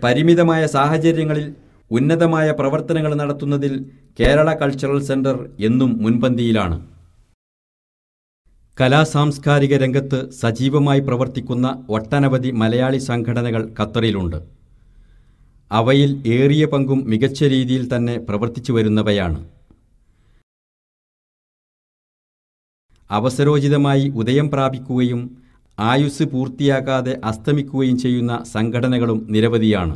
പരിമിതമായ സാഹചര്യങ്ങളിൽ ഉന്നതമായ പ്രവർത്തനങ്ങൾ നടത്തുന്നതിൽ കേരള കൾച്ചറൽ സെന്റർ എന്നും മുൻപന്തിയിലാണ്. കലാസാംസ്കാരിക രംഗത്ത് സജീവമായി പ്രവർത്തിക്കുന്ന ഒട്ടനവധി മലയാളി സംഘടനകൾ ഖത്തറിലുണ്ട്. അവയിൽ ഏറിയ പങ്കും മികച്ച രീതിയിൽ തന്നെ പ്രവർത്തിച്ചു വരുന്നവയാണ്. അവസരോചിതമായി ഉദയം പ്രാപിക്കുകയും ആയുസ് പൂർത്തിയാക്കാതെ അസ്തമിക്കുകയും ചെയ്യുന്ന സംഘടനകളും നിരവധിയാണ്.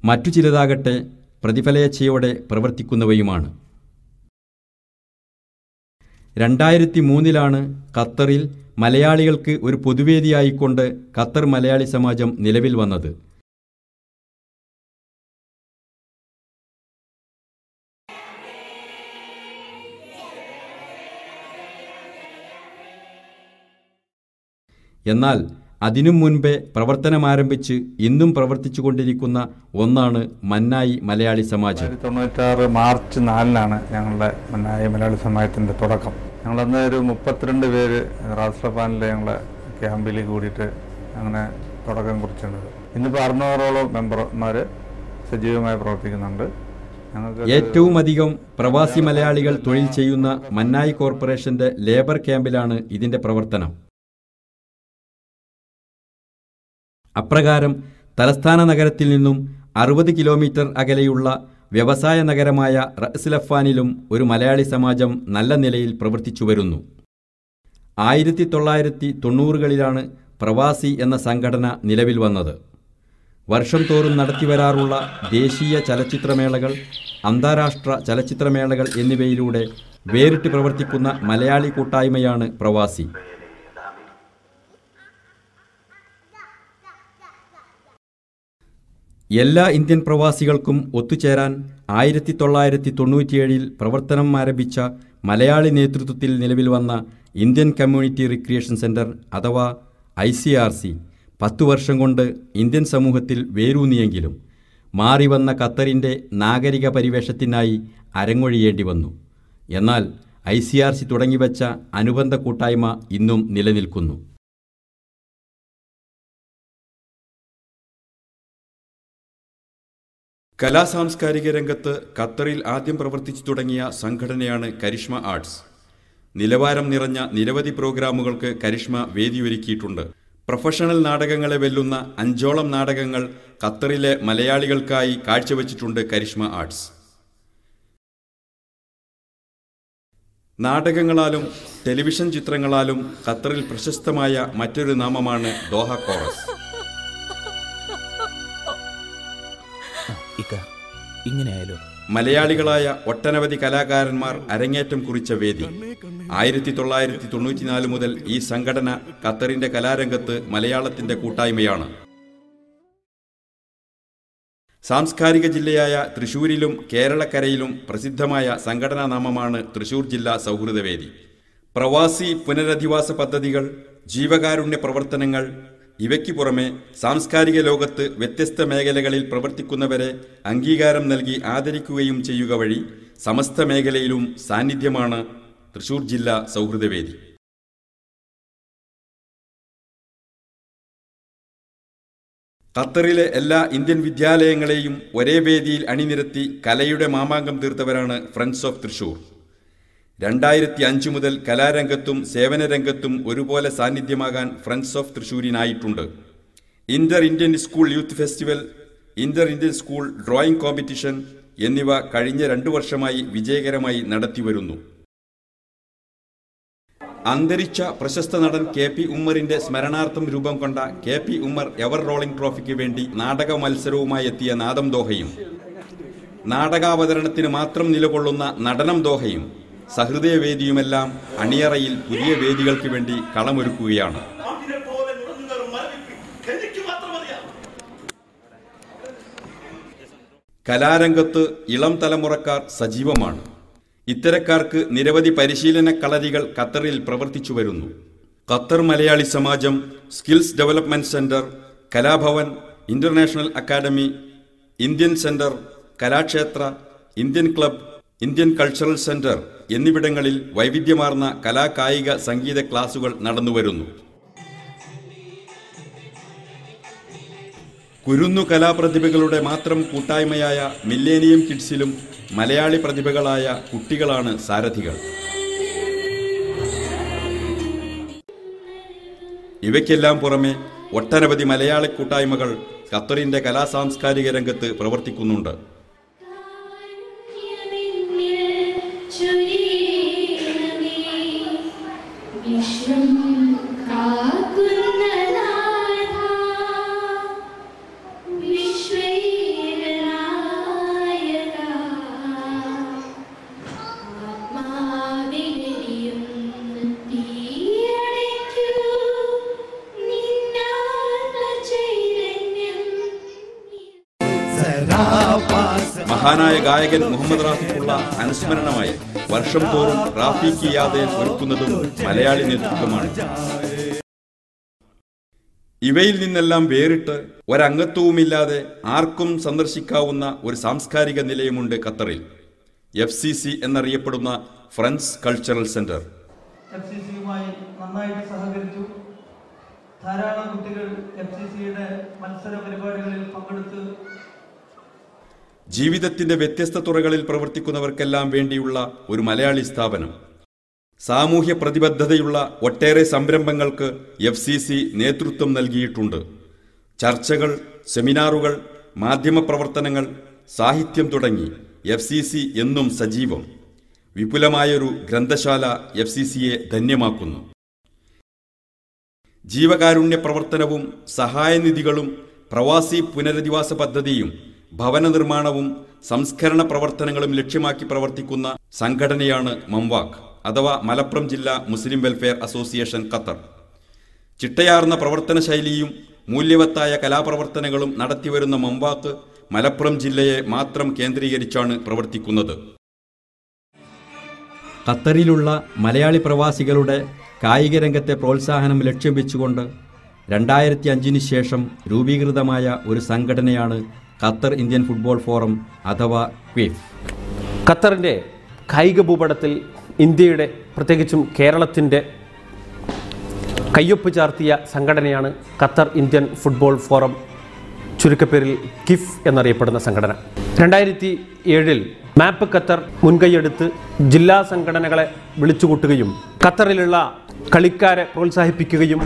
മറ്റു ചിലതാകട്ടെ പ്രതിഫലേച്ഛയോടെ പ്രവർത്തിക്കുന്നവയുമാണ്. 2003 ഖത്തറിൽ മലയാളികൾക്ക് ഒരു പൊതുവേദിയായിക്കൊണ്ട് ഖത്തർ മലയാളി സമാജം നിലവിൽ വന്നത്. എന്നാൽ അതിനും മുൻപേ പ്രവർത്തനമാരംഭിച്ച് ഇന്നും പ്രവർത്തിച്ചുകൊണ്ടിരിക്കുന്ന ഒന്നാണ് മന്നായി മലയാളി സമാജം. 1996 മാർച്ച് 4 ഞങ്ങളുടെ മന്നായി മലയാളി സമാജത്തിൻ്റെ തുടക്കം. ഞങ്ങളന്ന് ഒരു 32 പേര് റാസ്ലഫാനിലെ ഞങ്ങളെ ക്യാമ്പിൽ കൂടിയിട്ട് അങ്ങനെ തുടക്കം കുറിച്ചിട്ടുണ്ട്. ഇന്നിപ്പോൾ 600ഓളം മെമ്പർമാർ സജീവമായി പ്രവർത്തിക്കുന്നുണ്ട്. ഏറ്റവും അധികം പ്രവാസി മലയാളികൾ തൊഴിൽ ചെയ്യുന്ന മന്നായി കോർപ്പറേഷന്റെ ലേബർ ക്യാമ്പിലാണ് ഇതിന്റെ പ്രവർത്തനം. അപ്രകാരം തലസ്ഥാന നഗരത്തിൽ നിന്നും 60 കിലോമീറ്റർ അകലെയുള്ള വ്യവസായ നഗരമായ റഅ്സ്ലഫാനിലും ഒരു മലയാളി സമാജം നല്ല നിലയിൽ പ്രവർത്തിച്ചു വരുന്നു. 1990കളിലാണ് പ്രവാസി എന്ന സംഘടന നിലവിൽ വന്നത്. വർഷം തോറും നടത്തിവരാറുള്ള ദേശീയ ചലച്ചിത്രമേളകൾ, അന്താരാഷ്ട്ര ചലച്ചിത്രമേളകൾ എന്നിവയിലൂടെ വേറിട്ട് പ്രവർത്തിക്കുന്ന മലയാളി കൂട്ടായ്മയാണ് പ്രവാസി. എല്ലാ ഇന്ത്യൻ പ്രവാസികൾക്കും ഒത്തുചേരാൻ 1997 പ്രവർത്തനം ആരംഭിച്ച മലയാളി നേതൃത്വത്തിൽ നിലവിൽ വന്ന ഇന്ത്യൻ കമ്മ്യൂണിറ്റി റിക്രിയേഷൻ സെന്റർ അഥവാ ICRC 10 വർഷം കൊണ്ട് ഇന്ത്യൻ സമൂഹത്തിൽ വേരൂന്നിയെങ്കിലും മാറിവന്ന ഖത്തറിൻ്റെ നാഗരിക പരിവേഷത്തിനായി അരങ്ങൊഴിയേണ്ടി വന്നു. എന്നാൽ ICRC തുടങ്ങിവെച്ച അനുബന്ധ കൂട്ടായ്മ ഇന്നും നിലനിൽക്കുന്നു. കലാസാംസ്കാരിക രംഗത്ത് ഖത്തറിൽ ആദ്യം പ്രവർത്തിച്ചു തുടങ്ങിയ സംഘടനയാണ് കരിഷ്മ ആർട്സ്. നിലവാരം നിറഞ്ഞ നിരവധി പ്രോഗ്രാമുകൾക്ക് കരിഷ്മ വേദിയൊരുക്കിയിട്ടുണ്ട്. പ്രൊഫഷണൽ നാടകങ്ങളെ വെല്ലുന്ന 5ഓളം നാടകങ്ങൾ ഖത്തറിലെ മലയാളികൾക്കായി കാഴ്ചവെച്ചിട്ടുണ്ട് കരിഷ്മ ആർട്സ്. നാടകങ്ങളാലും ടെലിവിഷൻ ചിത്രങ്ങളാലും ഖത്തറിൽ പ്രശസ്തമായ മറ്റൊരു നാമമാണ് ദോഹ കോറസ്. മലയാളികളായ ഒട്ടനവധി കലാകാരന്മാർ അരങ്ങേറ്റം കുറിച്ച വേദി. 1994 മുതൽ ഈ സംഘടന ഖത്തറിന്റെ കലാരംഗത്ത് മലയാളത്തിന്റെ കൂട്ടായ്മയാണ്. സാംസ്കാരിക ജില്ലയായ തൃശൂരിലും കേരളക്കരയിലും പ്രസിദ്ധമായ സംഘടനാ നാമമാണ് തൃശൂർ ജില്ലാ സൗഹൃദവേദി. പ്രവാസി പുനരധിവാസ പദ്ധതികൾ, ജീവകാരുണ്യ പ്രവർത്തനങ്ങൾ, ഇവയ്ക്ക് പുറമെ സാംസ്കാരിക ലോകത്ത് വ്യത്യസ്ത മേഖലകളിൽ പ്രവർത്തിക്കുന്നവരെ അംഗീകാരം നൽകി ആദരിക്കുകയും ചെയ്യുക വഴി സമസ്ത മേഖലയിലും സാന്നിധ്യമാണ് തൃശൂർ ജില്ലാ സൗഹൃദവേദി. ഖത്തറിലെ എല്ലാ ഇന്ത്യൻ വിദ്യാലയങ്ങളെയും ഒരേ വേദിയിൽ അണിനിരത്തി കലയുടെ മാമാങ്കം തീർത്തവരാണ് ഫ്രണ്ട്സ് ഓഫ് തൃശൂർ. 2005 മുതൽ കലാരംഗത്തും സേവനരംഗത്തും ഒരുപോലെ സാന്നിധ്യമാകാൻ ഫ്രണ്ട്സ് ഓഫ് തൃശൂരിനായിട്ടുണ്ട്. Inter Indian school youth festival, inter Indian school drawing competition എന്നിവ കഴിഞ്ഞ 2 വർഷമായി വിജയകരമായി നടത്തിവരുന്നു. അന്തരിച്ച പ്രശസ്ത നടൻ KP ഉമ്മറിന്റെ സ്മരണാർത്ഥം രൂപം കൊണ്ട KP ഉമ്മർ എവർ റോളിംഗ് ട്രോഫിക്ക് വേണ്ടി നാടക മത്സരവുമായി എത്തിയ നാദം ദോഹയും, നാടകാവതരണത്തിന് മാത്രം നിലകൊള്ളുന്ന നടനം ദോഹയും, സഹൃദയവേദിയുമെല്ലാം അണിയറയിൽ പുതിയ വേദികൾക്ക് വേണ്ടി കളമൊരുക്കുകയാണ്. കലാരംഗത്ത് ഇളം തലമുറക്കാർ സജീവമാണ്. ഇത്തരക്കാർക്ക് നിരവധി പരിശീലന കളരികൾ ഖത്തറിൽ പ്രവർത്തിച്ചു വരുന്നു. Qatar Malayali Samajam, skills development centre, Kalabhavan, international academy, Indian centre, Kalakshetra, Indian club, Indian cultural centre എന്നിവിടങ്ങളിൽ വൈവിധ്യമാർന്ന കലാകായിക സംഗീത ക്ലാസുകൾ നടന്നുവരുന്നു. കുരുന്നു കലാപ്രതിഭകളുടെ മാത്രം കൂട്ടായ്മയായ മില്ലേനിയം കിഡ്സിലും മലയാളി പ്രതിഭകളായ കുട്ടികളാണ് സാരഥികൾ. ഇവയ്ക്കെല്ലാം പുറമെ ഒട്ടനവധി മലയാളി കൂട്ടായ്മകൾ ഖത്തറിന്റെ കലാസാംസ്കാരിക രംഗത്ത് പ്രവർത്തിക്കുന്നുണ്ട്. മഹാനായ ഗായകൻ മുഹമ്മദ് റാഫിക്കുള്ള അനുസ്മരണമായി വർഷം തോറും റാഫിക്ക് യാദേൻ ഒരുക്കുന്നതും മലയാളി നേതൃത്വമാണ്. ഇവയിൽ നിന്നെല്ലാം വേറിട്ട് ഒരംഗത്വവുമില്ലാതെ ആർക്കും സന്ദർശിക്കാവുന്ന ഒരു സാംസ്കാരിക നിലയമുണ്ട് ഖത്തറിൽ. FCC എന്നറിയപ്പെടുന്ന ഫ്രഞ്ച് കൾച്ചറൽ സെന്റർ. FCCയുമായി നന്നായിട്ട് സഹകരിച്ചു. ധാരാളം കുട്ടികൾ FCCയുടെ മത്സര പരിപാടികളിൽ പങ്കെടുത്ത് ജീവിതത്തിന്റെ വ്യത്യസ്ത തുറകളിൽ പ്രവർത്തിക്കുന്നവർക്കെല്ലാം വേണ്ടിയുള്ള ഒരു മലയാളി സ്ഥാപനം. സാമൂഹ്യ പ്രതിബദ്ധതയുള്ള ഒട്ടേറെ സംരംഭങ്ങൾക്ക് FCC നേതൃത്വം നൽകിയിട്ടുണ്ട്. ചർച്ചകൾ, സെമിനാറുകൾ, മാധ്യമപ്രവർത്തനങ്ങൾ, സാഹിത്യം തുടങ്ങി FCC എന്നും സജീവം. വിപുലമായൊരു ഗ്രന്ഥശാല FCCയെ ധന്യമാക്കുന്നു. ജീവകാരുണ്യ പ്രവർത്തനവും സഹായനിധികളും പ്രവാസി പുനരധിവാസ പദ്ധതിയും ഭവന നിർമ്മാണവും സംസ്കരണ പ്രവർത്തനങ്ങളും ലക്ഷ്യമാക്കി പ്രവർത്തിക്കുന്ന സംഘടനയാണ് മംവാക്ക് അഥവാ മലപ്പുറം ജില്ലാ മുസ്ലിം വെൽഫെയർ അസോസിയേഷൻ ഖത്തർ. ചിട്ടയാർന്ന പ്രവർത്തന ശൈലിയും മൂല്യവത്തായ കലാപ്രവർത്തനങ്ങളും നടത്തിവരുന്ന മംവാക്ക് മലപ്പുറം ജില്ലയെ മാത്രം കേന്ദ്രീകരിച്ചാണ് പ്രവർത്തിക്കുന്നത്. ഖത്തറിലുള്ള മലയാളി പ്രവാസികളുടെ കായിക രംഗത്തെ പ്രോത്സാഹനം ലക്ഷ്യം വെച്ചുകൊണ്ട് 2005 ശേഷം രൂപീകൃതമായ ഒരു സംഘടനയാണ് ഖത്തർ ഇന്ത്യൻ ഫുട്ബോൾ ഫോറം അഥവാ ക്വിഫ്. ഖത്തറിൻ്റെ കായിക ഭൂപടത്തിൽ ഇന്ത്യയുടെ പ്രത്യേകിച്ചും കേരളത്തിൻ്റെ കയ്യൊപ്പ് ചാർത്തിയ സംഘടനയാണ് ഖത്തർ ഇന്ത്യൻ ഫുട്ബോൾ ഫോറം, ചുരുക്കപ്പേരിൽ കിഫ് എന്നറിയപ്പെടുന്ന സംഘടന. 2007 മാപ്പ് ഖത്തർ മുൻകൈയെടുത്ത് ജില്ലാ സംഘടനകളെ വിളിച്ചുകൂട്ടുകയും ഖത്തറിലുള്ള കളിക്കാരെ പ്രോത്സാഹിപ്പിക്കുകയും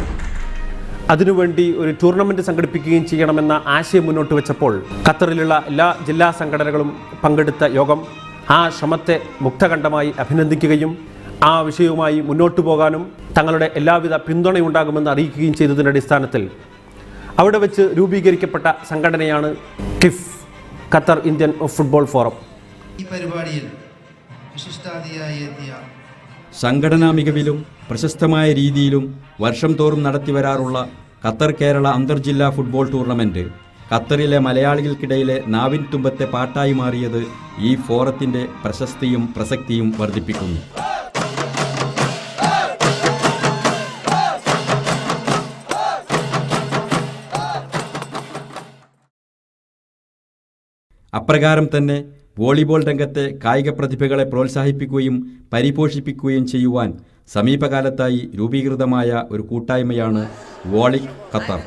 അതിനുവേണ്ടി ഒരു ടൂർണമെൻറ്റ് സംഘടിപ്പിക്കുകയും ചെയ്യണമെന്ന ആശയം മുന്നോട്ട് വെച്ചപ്പോൾ ഖത്തറിലുള്ള എല്ലാ ജില്ലാ സംഘടനകളും പങ്കെടുത്ത യോഗം ആ ശ്രമത്തെ മുക്തകണ്ഠമായി അഭിനന്ദിക്കുകയും ആ വിഷയവുമായി മുന്നോട്ട് പോകാനും തങ്ങളുടെ എല്ലാവിധ പിന്തുണയുണ്ടാകുമെന്ന് അറിയിക്കുകയും ചെയ്തതിൻ്റെ അടിസ്ഥാനത്തിൽ അവിടെ വെച്ച് രൂപീകരിക്കപ്പെട്ട സംഘടനയാണ് കിഫ്, ഖത്തർ ഇന്ത്യൻ ഫുട്ബോൾ ഫോറം. ഈ പരിപാടിയിൽ വിശിഷ്ടാതിഥിയായി എത്തിയ സംഘടനാ മികവിലും പ്രശസ്തമായ രീതിയിലും വർഷം തോറും നടത്തിവരാറുള്ള ഖത്തർ കേരള അന്തർജില്ലാ ഫുട്ബോൾ ടൂർണമെന്റ് ഖത്തറിലെ മലയാളികൾക്കിടയിലെ നാവിൻ തുമ്പത്തെ പാട്ടായി മാറിയത് ഈ ഫോറത്തിന്റെ പ്രശസ്തിയും പ്രസക്തിയും വർദ്ധിപ്പിക്കുന്നു. അപ്രകാരം തന്നെ വോളിബോൾ രംഗത്തെ കായിക പ്രതിഭകളെ പ്രോത്സാഹിപ്പിക്കുകയും പരിപോഷിപ്പിക്കുകയും ചെയ്യുവാൻ സമീപകാലത്തായി രൂപീകൃതമായ ഒരു കൂട്ടായ്മയാണ് വോളിക് ഖത്തർ.